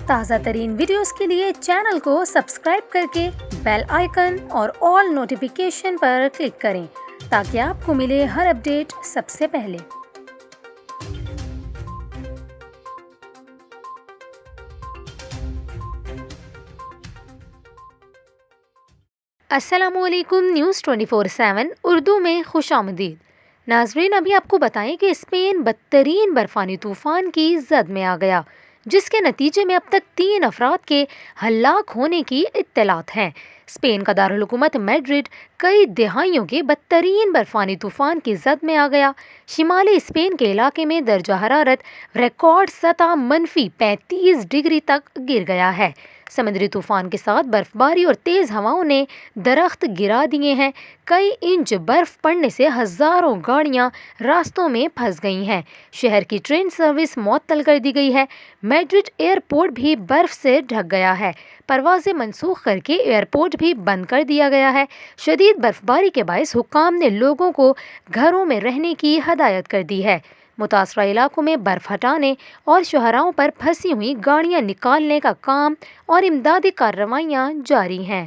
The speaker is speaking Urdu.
تازہ ترین ویڈیوز کے لیے چینل کو سبسکرائب کر کے بیل آئیکن اور آل نوٹیفیکیشن پر کلک کریں تاکہ آپ کو ملے ہر اپڈیٹ سب سے پہلے۔ السلام علیکم، نیوز 24/7 اردو میں خوش آمدید۔ ناظرین، ابھی آپ کو بتائیں کہ اسپین بدترین برفانی طوفان کی زد میں آ گیا، جس کے نتیجے میں اب تک 3 افراد کے ہلاک ہونے کی اطلاعات ہیں۔ اسپین کا دارالحکومت میڈرڈ کئی دہائیوں کے بدترین برفانی طوفان کی زد میں آ گیا۔ شمالی اسپین کے علاقے میں درجہ حرارت ریکارڈ سطح -35 ڈگری تک گر گیا ہے۔ سمندری طوفان کے ساتھ برف باری اور تیز ہواؤں نے درخت گرا دیے ہیں۔ کئی انچ برف پڑنے سے ہزاروں گاڑیاں راستوں میں پھنس گئی ہیں۔ شہر کی ٹرین سروس معطل کر دی گئی ہے۔ میڈرڈ ایئرپورٹ بھی برف سے ڈھک گیا ہے۔ پروازیں منسوخ کر کے ایئرپورٹ بھی بند کر دیا گیا ہے۔ شدید برف باری کے باعث حکام نے لوگوں کو گھروں میں رہنے کی ہدایت کر دی ہے۔ متاثرہ علاقوں میں برف ہٹانے اور شاہراہوں پر پھنسی ہوئی گاڑیاں نکالنے کا کام اور امدادی کارروائیاں جاری ہیں۔